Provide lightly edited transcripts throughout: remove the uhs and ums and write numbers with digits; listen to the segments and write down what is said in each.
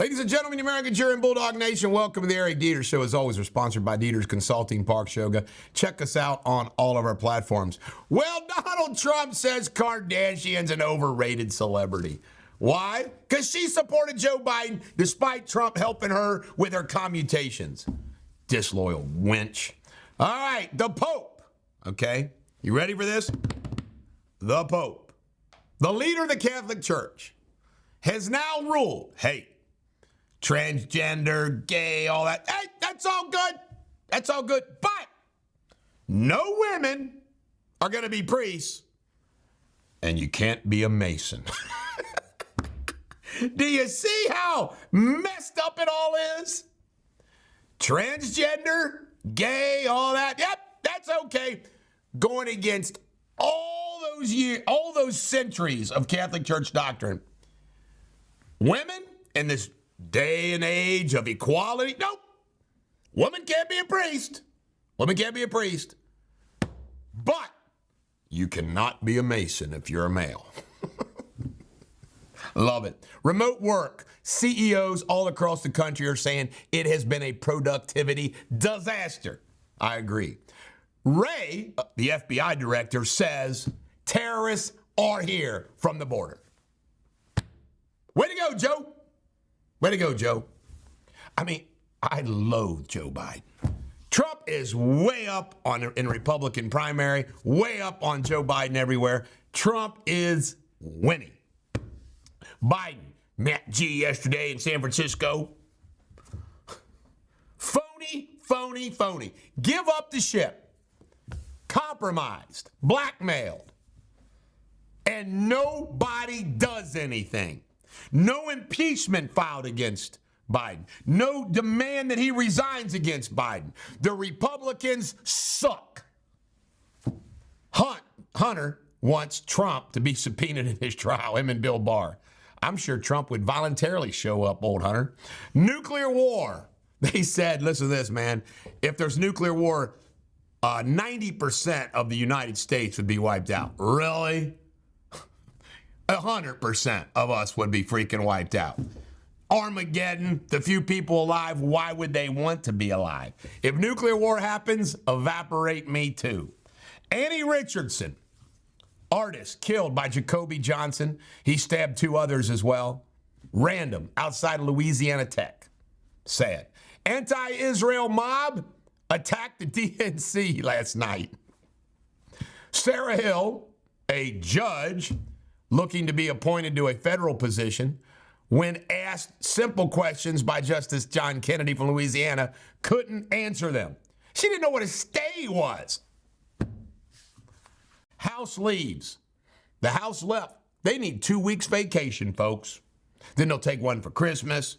Ladies and gentlemen, the American Cheer and Bulldog Nation, welcome to the Eric Deters Show. As always, we're sponsored by Deters Consulting, Park Shoga. Check us out on all of our platforms. Well, Donald Trump says Kardashian's an overrated celebrity. Why? Because she supported Joe Biden despite Trump helping her with her commutations. Disloyal wench. All right, the Pope. Okay, you ready for this? The Pope, the leader of the Catholic Church, has now ruled, hey, transgender, gay, all that. Hey, that's all good. That's all good. But no women are going to be priests, and you can't be a Mason. Do you see how messed up it all is? Transgender, gay, all that. Yep, that's okay. Going against all those years, all those centuries of Catholic Church doctrine. Women in this day and age of equality, nope. Woman can't be a priest. Woman can't be a priest. But you cannot be a Mason if you're a male. Love it. Remote work. CEOs all across the country are saying it has been a productivity disaster. I agree. Wray, the FBI director, says terrorists are here from the border. Way to go, Joe. Way to go, Joe. I mean, I loathe Joe Biden. Trump is way up in Republican primary, way up on Joe Biden everywhere. Trump is winning. Biden, Matt G yesterday in San Francisco. Phony, phony, phony. Give up the ship. Compromised, blackmailed. And nobody does anything. No impeachment filed against Biden. No demand that he resigns against Biden. The Republicans suck. Hunter wants Trump to be subpoenaed in his trial, him and Bill Barr. I'm sure Trump would voluntarily show up, old Hunter. Nuclear war. They said, listen to this, man. If there's nuclear war, 90% of the United States would be wiped out. Really? 100% of us would be freaking wiped out. Armageddon, the few people alive, why would they want to be alive? If nuclear war happens, evaporate me too. Annie Richardson, artist, killed by Jacoby Johnson. He stabbed 2 others as well. Random, outside of Louisiana Tech. Sad. Anti-Israel mob attacked the DNC last night. Sarah Hill, a judge looking to be appointed to a federal position, when asked simple questions by Justice John Kennedy from Louisiana, couldn't answer them. She didn't know what a stay was. House leaves. The House left. They need 2 weeks vacation, folks. Then they'll take one for Christmas.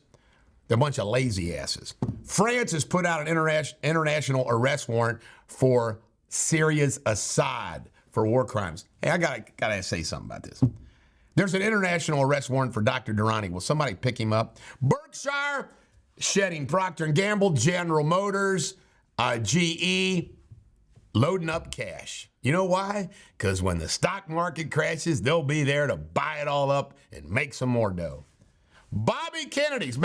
They're a bunch of lazy asses. France has put out an international arrest warrant for Syria's Assad for war crimes. Hey, I gotta say something about this. There's an international arrest warrant for Dr. Durrani. Will somebody pick him up? Berkshire shedding Procter & Gamble, General Motors, GE, loading up cash. You know why? Because when the stock market crashes, they'll be there to buy it all up and make some more dough. Bobby Kennedy's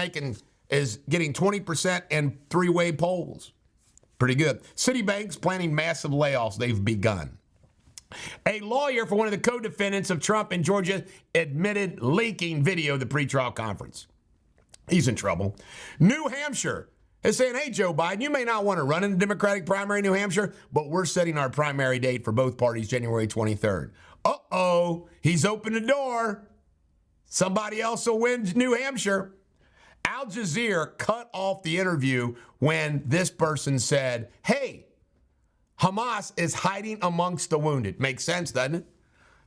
is getting 20% in 3-way polls. Pretty good. Citibank's planning massive layoffs. They've begun. A lawyer for one of the co-defendants of Trump in Georgia admitted leaking video of the pretrial conference. He's in trouble. New Hampshire is saying, hey, Joe Biden, you may not want to run in the Democratic primary in New Hampshire, but we're setting our primary date for both parties January 23rd. Uh-oh, he's opened the door. Somebody else will win New Hampshire. Al Jazeera cut off the interview when this person said, hey, Hamas is hiding amongst the wounded. Makes sense, doesn't it?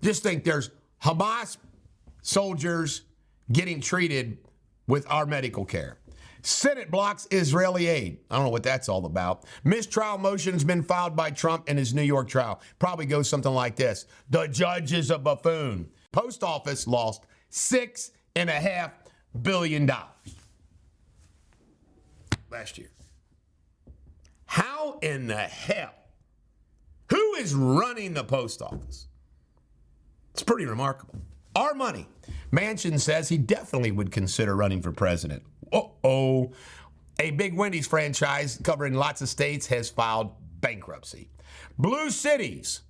Just think there's Hamas soldiers getting treated with our medical care. Senate blocks Israeli aid. I don't know what that's all about. Mistrial motion has been filed by Trump in his New York trial. Probably goes something like this. The judge is a buffoon. Post office lost $6.5 billion last year. How in the hell? Who is running the post office? It's pretty remarkable. Our money. Manchin says he definitely would consider running for president. Uh-oh. A big Wendy's franchise covering lots of states has filed bankruptcy. Blue cities.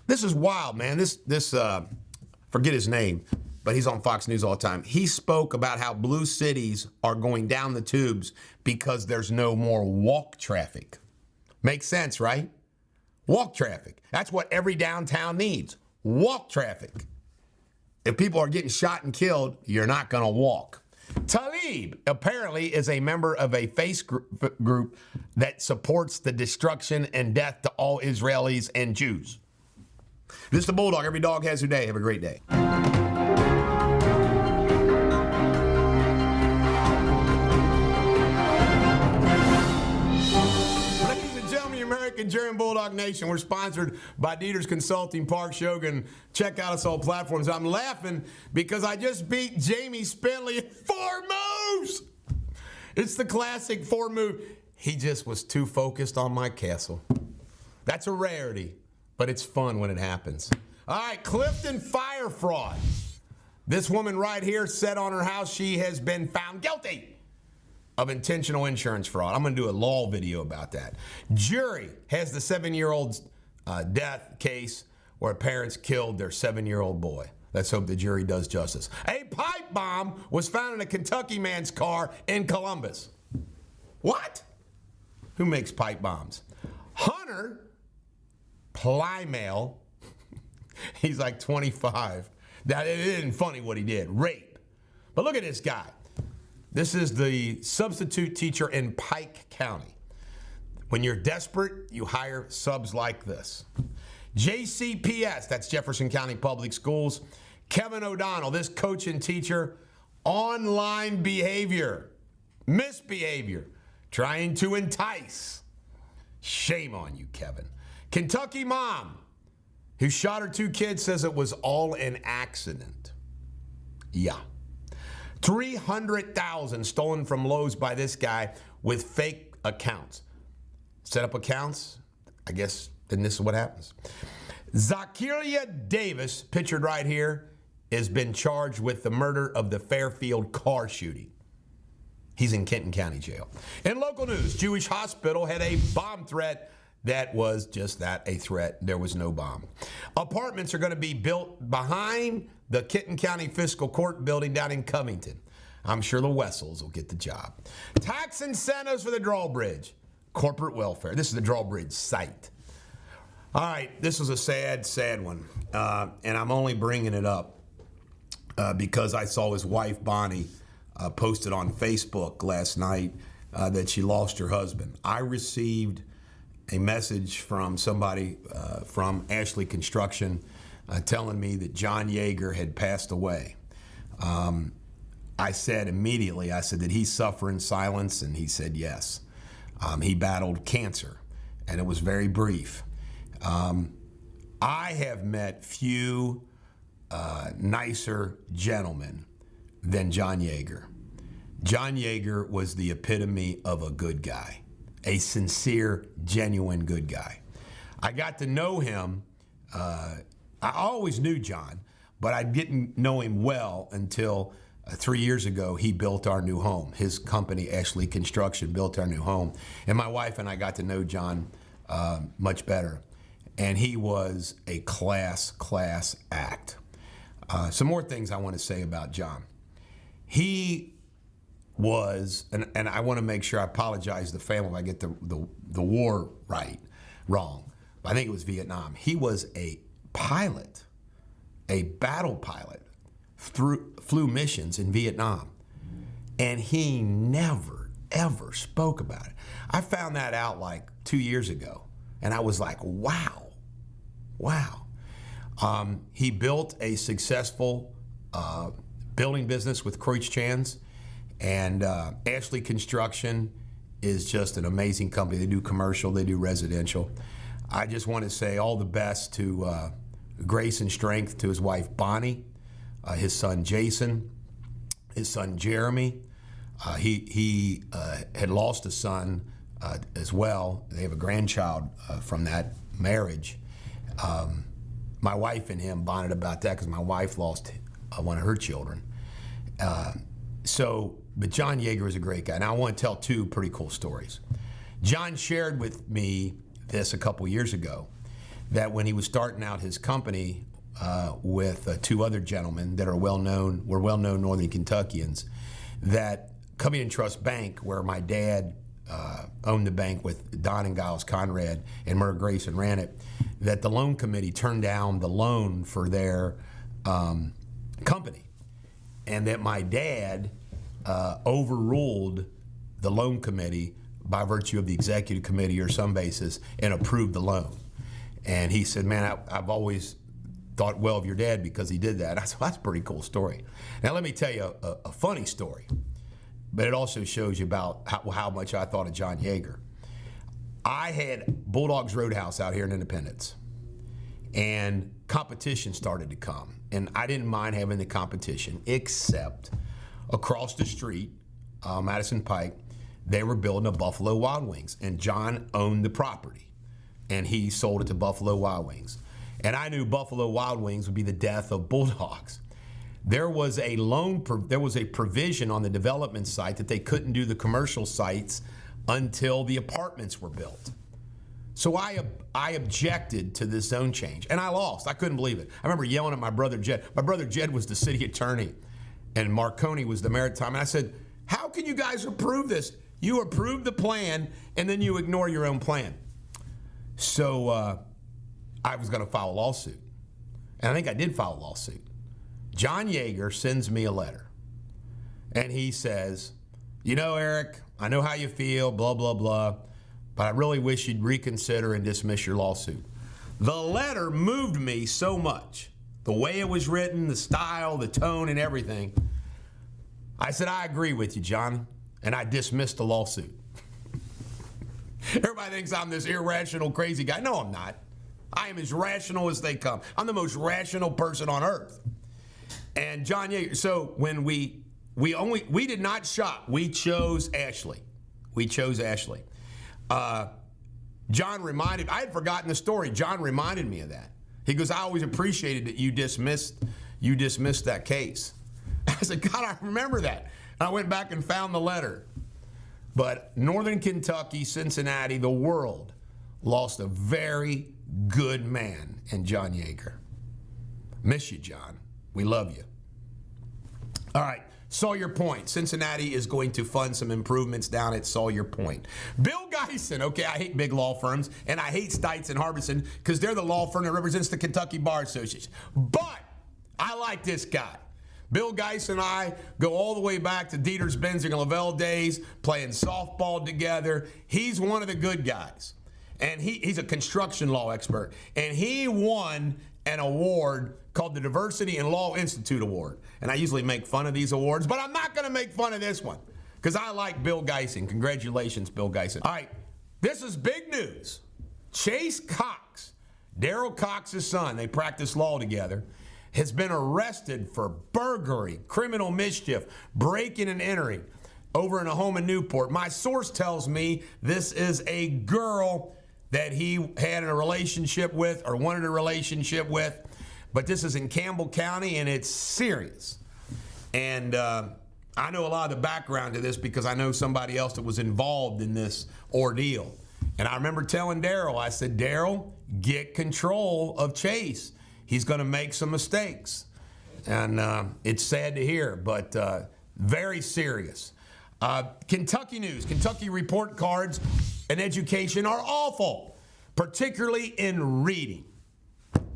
This is wild, man. This forget his name, but he's on Fox News all the time. He spoke about how blue cities are going down the tubes because there's no more walk traffic. Makes sense, right? Walk traffic. That's what every downtown needs. Walk traffic. If people are getting shot and killed, you're not going to walk. Talib apparently is a member of a face group that supports the destruction and death to all Israelis and Jews. This is the Bulldog. Every dog has their day. Have a great day. Ladies and gentlemen, American German Bulldog Nation, we're sponsored by Deters Consulting, Park Shogun. Check out us all platforms. I'm laughing because I just beat Jamie Spinley at 4 moves. It's the classic 4 move. He just was too focused on my castle. That's a rarity, but it's fun when it happens. All right, Clifton fire fraud. This woman right here said on her house she has been found guilty of intentional insurance fraud. I'm going to do a law video about that. Jury has the 7-year-old's death case where parents killed their 7-year-old boy. Let's hope the jury does justice. A pipe bomb was found in a Kentucky man's car in Columbus. What? Who makes pipe bombs? Hunter Plymale, he's like 25. That it isn't funny what he did, rape. But look at this guy. This is the substitute teacher in Pike County. When you're desperate, you hire subs like this. JCPS, that's Jefferson County Public Schools. Kevin O'Donnell, this coach and teacher, online behavior, misbehavior, trying to entice. Shame on you, Kevin. Kentucky mom who shot her 2 kids says it was all an accident. Yeah. $300,000 stolen from Lowe's by this guy with fake accounts. Set up accounts, I guess, then this is what happens. Zakiria Davis, pictured right here, has been charged with the murder of the Fairfield car shooting. He's in Kenton County Jail. In local news, Jewish hospital had a bomb threat that was just that, a threat. There was no bomb. Apartments are going to be built behind the Kenton County Fiscal Court building down in Covington. I'm sure the Wessels will get the job. Tax incentives for the drawbridge. Corporate welfare. This is the drawbridge site. All right, this was a sad, sad one. And I'm only bringing it up because I saw his wife, Bonnie, posted on Facebook last night that she lost her husband. I received a message from somebody from Ashley Construction telling me that John Yeager had passed away. I said immediately, I said, did he suffer in silence? And he said yes. He battled cancer, and it was very brief. I have met few nicer gentlemen than John Yeager. John Yeager was the epitome of a good guy, a sincere, genuine good guy. I got to know him. I always knew John, but I didn't know him well until 3 years ago. He built our new home. His company, Ashley Construction, built our new home. And my wife and I got to know John much better. And he was a class act. Some more things I want to say about John. He was, and I want to make sure I apologize to the family if I get the war wrong. I think it was Vietnam. He was a pilot, a battle pilot, flew missions in Vietnam. And he never, ever spoke about it. I found that out like 2 years ago. And I was like, wow. He built a successful building business with Kreutz Chans, and Ashley Construction is just an amazing company. They do commercial, they do residential. I just want to say all the best to grace and strength to his wife Bonnie, his son Jason, his son Jeremy. He had lost a son as well. They have a grandchild from that marriage. My wife and him bonded about that because my wife lost one of her children. But John Yeager is a great guy. Now I want to tell two pretty cool stories. John shared with me this a couple years ago, that when he was starting out his company with two other gentlemen that were well-known Northern Kentuckians, that Covington Trust Bank, where my dad owned the bank with Don and Giles Conrad and Murray Grayson ran it, that the loan committee turned down the loan for their company, and that my dad overruled the loan committee by virtue of the executive committee or some basis and approved the loan. And he said, man, I've always thought well of your dad because he did that. I said, well, that's a pretty cool story. Now let me tell you a funny story, but it also shows you about how much I thought of John Yeager. I had Bulldogs Roadhouse out here in Independence, and competition started to come. And I didn't mind having the competition, except across the street, Madison Pike, they were building a Buffalo Wild Wings, and John owned the property, and he sold it to Buffalo Wild Wings. And I knew Buffalo Wild Wings would be the death of Bulldogs. There was a provision on the development site that they couldn't do the commercial sites until the apartments were built. So I objected to this zone change, and I lost. I couldn't believe it. I remember yelling at my brother Jed. My brother Jed was the city attorney, and Marconi was the mayor at the time. And I said, how can you guys approve this? You approve the plan, and then you ignore your own plan. So I was going to file a lawsuit, and I think I did file a lawsuit. John Yeager sends me a letter, and he says, you know, Eric, I know how you feel, blah, blah, blah, but I really wish you'd reconsider and dismiss your lawsuit. The letter moved me so much, the way it was written, the style, the tone, and everything. I said, I agree with you, John, and I dismissed the lawsuit. Everybody thinks I'm this irrational, crazy guy. No, I'm not. I am as rational as they come. I'm the most rational person on earth. And John Yeager, so when we did not shop, we chose Ashley. John reminded, I had forgotten the story. John reminded me of that. He goes, I always appreciated that you dismissed that case. I said, God, I remember that. And I went back and found the letter. But Northern Kentucky, Cincinnati, the world lost a very good man in John Yeager. Miss you, John. We love you. All right, Sawyer Point. Cincinnati is going to fund some improvements down at Sawyer Point. Bill Geisen. Okay, I hate big law firms, and I hate Stites and Harbison because they're the law firm that represents the Kentucky Bar Association. But I like this guy. Bill Geis and I go all the way back to Deters, Benzinger, and Lavelle days, playing softball together. He's one of the good guys, and he's a construction law expert, and he won an award called the Diversity in Law Institute Award. And I usually make fun of these awards, but I'm not going to make fun of this one because I like Bill Geisen. Congratulations, Bill Geisen. All right, this is big news. Chase Cox, Daryl Cox's son, they practice law together, has been arrested for burglary, criminal mischief, breaking and entering over in a home in Newport. My source tells me this is a girl that he had a relationship with or wanted a relationship with, but this is in Campbell County, and it's serious. And I know a lot of the background to this because I know somebody else that was involved in this ordeal. And I remember telling Daryl, I said, Daryl, get control of Chase. He's going to make some mistakes. And it's sad to hear, but very serious. Kentucky news. Kentucky report cards and education are awful, particularly in reading.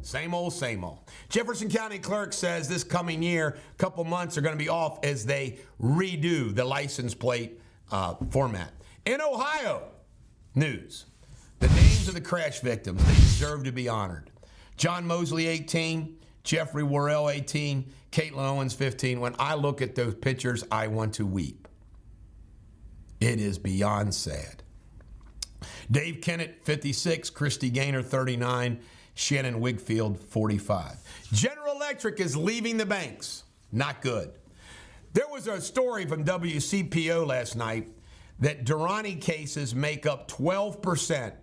Same old, same old. Jefferson County Clerk says this coming year, a couple months are going to be off as they redo the license plate format. In Ohio news, the names of the crash victims, they deserve to be honored. John Mosley, 18, Jeffrey Worrell, 18, Caitlin Owens, 15. When I look at those pictures, I want to weep. It is beyond sad. Dave Kennett, 56, Christy Gaynor, 39, Shannon Wigfield, 45. General Electric is leaving the banks. Not good. There was a story from WCPO last night that Durrani cases make up 12%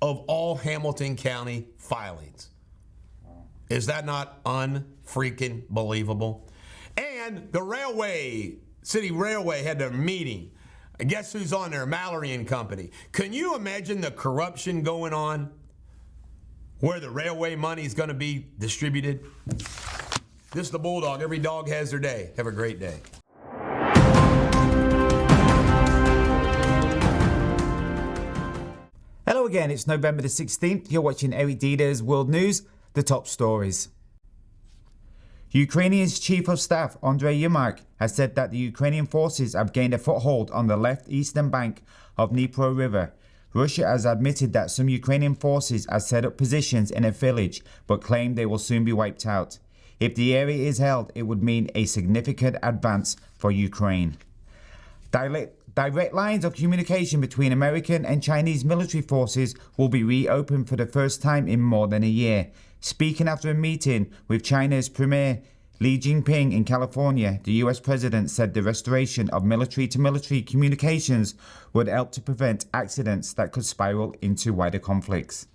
of all Hamilton County filings. Is that not unfreaking believable? And the City Railway had their meeting. Guess who's on there? Mallory and Company. Can you imagine the corruption going on where the railway money is going to be distributed? This is the Bulldog. Every dog has their day. Have a great day. Hello again, it's November the 16th. You're watching Eric Deters World News, the top stories. Ukrainian's Chief of Staff, Andrei Yermak, has said that the Ukrainian forces have gained a foothold on the left eastern bank of Dnipro River. Russia has admitted that some Ukrainian forces have set up positions in a village, but claimed they will soon be wiped out. If the area is held, it would mean a significant advance for Ukraine. Direct lines of communication between American and Chinese military forces will be reopened for the first time in more than a year. Speaking after a meeting with China's Premier Xi Jinping in California, the US president said the restoration of military-to-military communications would help to prevent accidents that could spiral into wider conflicts.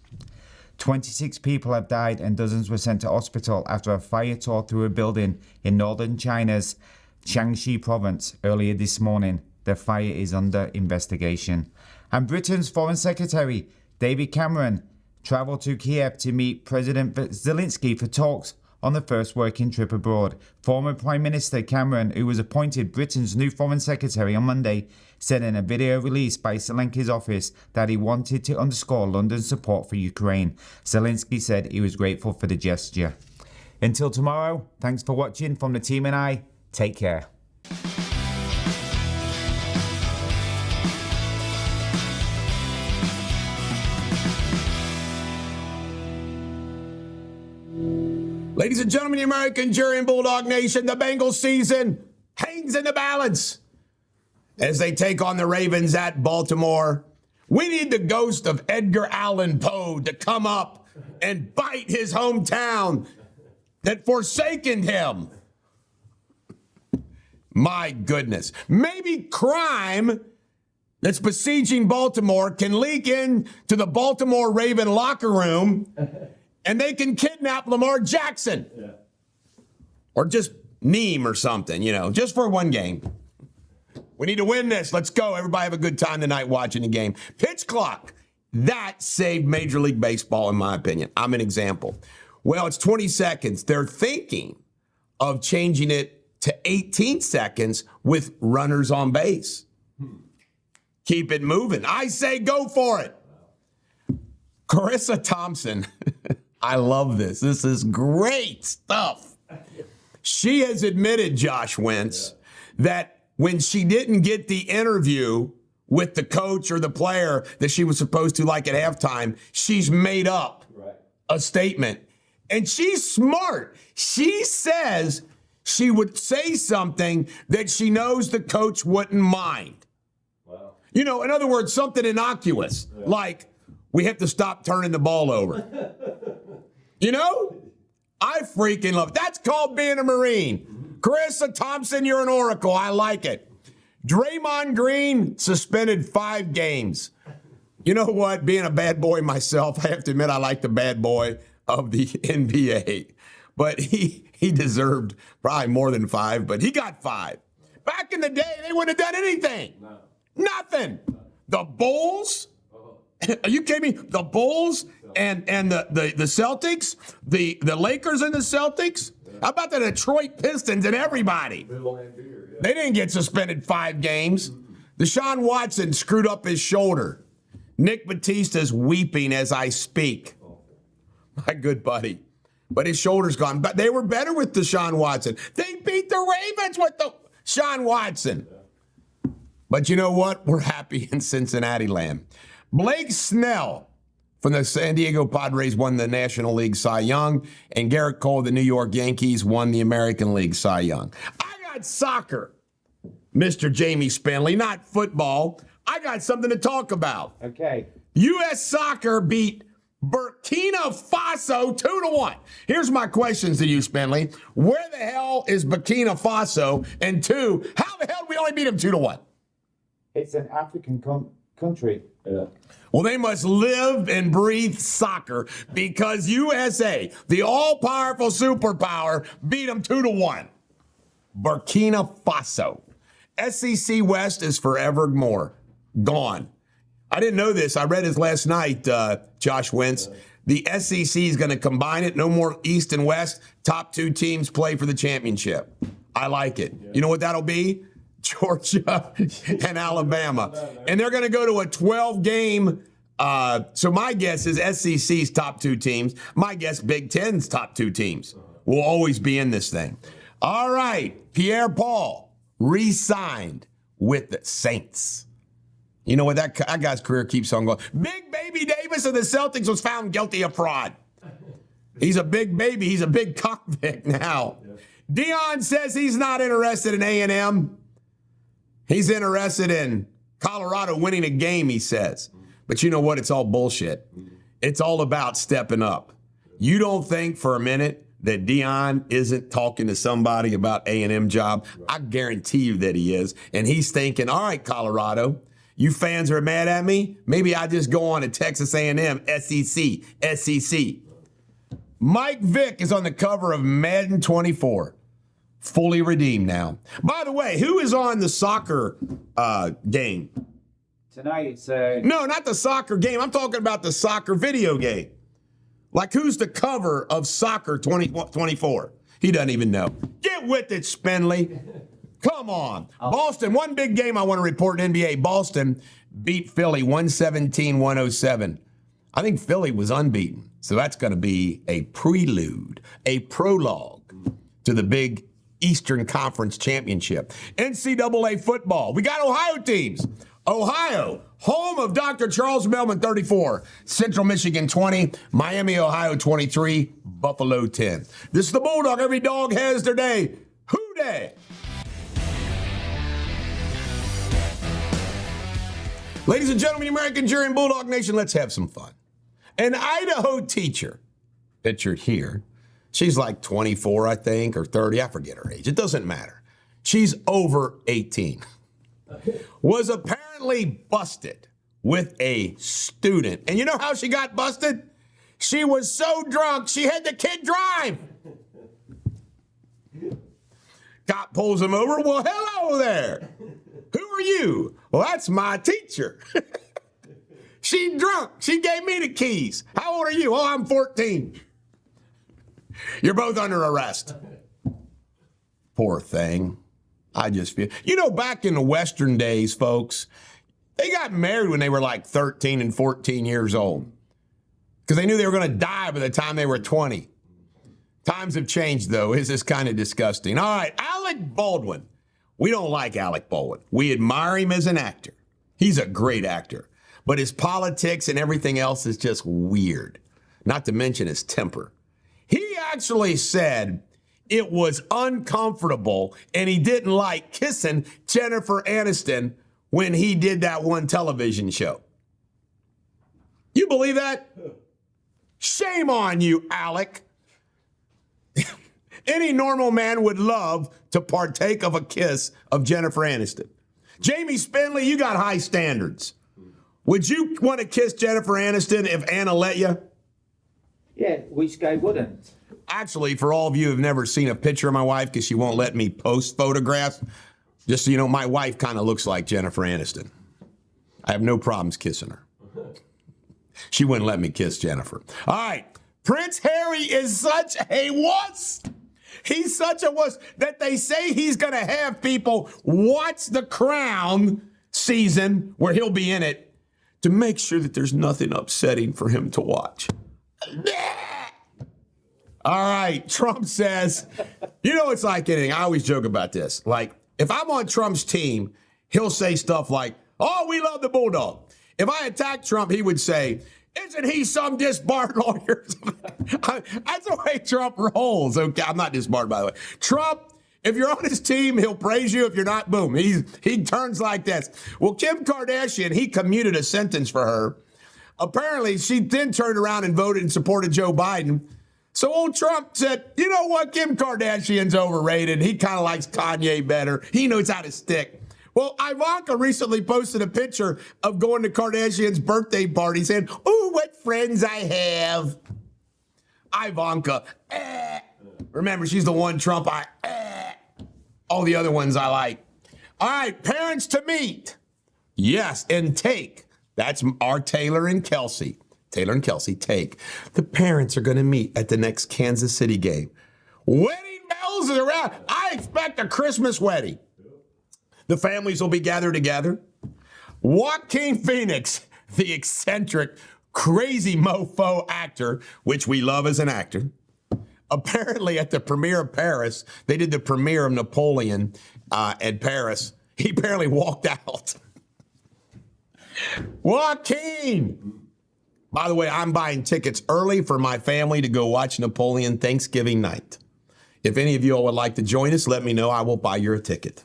26 people have died and dozens were sent to hospital after a fire tore through a building in northern China's Jiangxi province earlier this morning. The fire is under investigation. And Britain's Foreign Secretary, David Cameron, travelled to Kiev to meet President Zelensky for talks on the first working trip abroad. Former Prime Minister Cameron, who was appointed Britain's new Foreign Secretary on Monday, said in a video released by Zelensky's office that he wanted to underscore London's support for Ukraine. Zelensky said he was grateful for the gesture. Until tomorrow, thanks for watching from the team and I. Take care. Ladies and gentlemen, the American jury and Bulldog Nation, the Bengals season hangs in the balance as they take on the Ravens at Baltimore. We need the ghost of Edgar Allan Poe to come up and bite his hometown that forsaken him. My goodness. Maybe crime that's besieging Baltimore can leak into the Baltimore Raven locker room and they can kidnap Lamar Jackson. Yeah. Or just Neem or something, just for one game. We need to win this. Let's go. Everybody have a good time tonight watching the game. Pitch clock. That saved Major League Baseball, in my opinion. I'm an example. Well, it's 20 seconds. They're thinking of changing it to 18 seconds with runners on base. Keep it moving. I say go for it. Carissa Thompson. I love this. This is great stuff. She has admitted, Josh Wentz, that when she didn't get the interview with the coach or the player that she was supposed to like at halftime, she's made up a statement. And she's smart. She says she would say something that she knows the coach wouldn't mind. Wow. In other words, something innocuous, like, we have to stop turning the ball over. I freaking love it. That's called being a Marine. Carissa Thompson, you're an oracle. I like it. Draymond Green suspended 5 games. You know what? Being a bad boy myself, I have to admit I like the bad boy of the NBA. But he deserved probably more than 5, but he got 5. Back in the day, they wouldn't have done anything. No. Nothing. The Bulls? Are you kidding me? The Bulls and the Celtics, the Lakers and the Celtics. How about the Detroit Pistons and everybody? They didn't get suspended 5 games. Deshaun Watson screwed up his shoulder. Nick Batista's weeping as I speak. My good buddy. But his shoulder's gone. But they were better with Deshaun Watson. They beat the Ravens with Deshaun Watson. But you know what? We're happy in Cincinnati land. Blake Snell from the San Diego Padres won the National League Cy Young, and Garrett Cole of the New York Yankees won the American League Cy Young. I got soccer, Mr. Jamie Spanley, not football. I got something to talk about. Okay. U.S. Soccer beat Burkina Faso 2-1. Here's my questions to you, Spanley. Where the hell is Burkina Faso? And 2, how the hell did we only beat them 2-1? It's an African country. Yeah. Well, they must live and breathe soccer because USA, the all-powerful superpower, beat them 2-1. Burkina Faso. SEC West is forevermore gone. I didn't know this. I read this last night, Josh Wentz. The SEC is going to combine it. No more East and West. Top 2 teams play for the championship. I like it. Yeah. You know what that'll be? Georgia and Alabama. And they're going to go to a 12-game. So my guess is SEC's top 2 teams. My guess, Big Ten's top 2 teams will always be in this thing. All right. Pierre-Paul re-signed with the Saints. You know what? That guy's career keeps on going. Big Baby Davis of the Celtics was found guilty of fraud. He's a big baby. He's a big convict now. Dion says he's not interested in A&M. He's interested in Colorado winning a game, he says. But you know what? It's all bullshit. It's all about stepping up. You don't think for a minute that Dion isn't talking to somebody about A&M job? I guarantee you that he is. And he's thinking, all right, Colorado, you fans are mad at me? Maybe I just go on to Texas A&M, SEC. Mike Vick is on the cover of Madden 24. Fully redeemed now. By the way, who is on the soccer game? Tonight it's No, not the soccer game. I'm talking about the soccer video game. Like, who's the cover of Soccer 2024? He doesn't even know. Get with it, Spenley. Come on. Boston, one big game I want to report in NBA. Boston beat Philly 117-107. I think Philly was unbeaten. So that's going to be a prelude, a prologue to the big Eastern Conference Championship. NCAA football. We got Ohio teams. Ohio, home of Dr. Charles Melman, 34. Central Michigan, 20. Miami, Ohio, 23. Buffalo, 10. This is the Bulldog. Every dog has their day. Who day? Ladies and gentlemen, American Jury and Bulldog Nation, let's have some fun. An Idaho teacher, pictured here, she's like 24, I think, or 30. I forget her age. It doesn't matter. She's over 18. Was apparently busted with a student. And you know how she got busted? She was so drunk, she had the kid drive. Cop pulls him over. Well, hello there. Who are you? Well, that's my teacher. She drunk. She gave me the keys. How old are you? Oh, I'm 14. You're both under arrest. Poor thing. I just feel, you know, back in the Western days, folks, they got married when they were like 13 and 14 years old because they knew they were going to die by the time they were 20. Times have changed, though. This is kind of disgusting. All right, Alec Baldwin. We don't like Alec Baldwin. We admire him as an actor. He's a great actor. But his politics and everything else is just weird, not to mention his temper. He actually said it was uncomfortable and he didn't like kissing Jennifer Aniston when he did that one television show. You believe that? Shame on you, Alec. Any normal man would love to partake of a kiss of Jennifer Aniston. Jamie Spenley, you got high standards. Would you want to kiss Jennifer Aniston if Anna let you? Yeah, which guy wouldn't? Actually, for all of you who have never seen a picture of my wife because she won't let me post photographs, just so you know, my wife kind of looks like Jennifer Aniston. I have no problems kissing her. She wouldn't let me kiss Jennifer. All right. Prince Harry is such a wuss. He's such a wuss that they say he's going to have people watch The Crown season where he'll be in it to make sure that there's nothing upsetting for him to watch. All right, Trump says, you know, it's like anything. I always joke about this. Like, if I'm on Trump's team, he'll say stuff like, oh, we love the Bulldog. If I attack Trump, he would say, isn't he some disbarred lawyer? That's the way Trump rolls. Okay, I'm not disbarred, by the way. Trump, if you're on his team, he'll praise you. If you're not, boom. He turns like this. Well, Kim Kardashian, he commuted a sentence for her. Apparently, she then turned around and voted and supported Joe Biden. So old Trump said, you know what? Kim Kardashian's overrated. He kind of likes Kanye better. He knows how to stick. Well, Ivanka recently posted a picture of going to Kardashian's birthday party saying, "Ooh, what friends I have." Ivanka, remember, she's the one Trump all the other ones I like. All right, parents to meet. Yes, and take. That's our Taylor and Kelsey. Taylor and Kelsey, take. The parents are going to meet at the next Kansas City game. Wedding bells are around. I expect a Christmas wedding. The families will be gathered together. Joaquin Phoenix, the eccentric, crazy mofo actor, which we love as an actor, apparently at the premiere of Paris, they did the premiere of Napoleon at Paris. He apparently walked out. Joaquin! By the way, I'm buying tickets early for my family to go watch Napoleon Thanksgiving night. If any of you all would like to join us, let me know. I will buy you a ticket.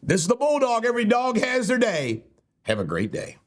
This is the Bulldog. Every dog has their day. Have a great day.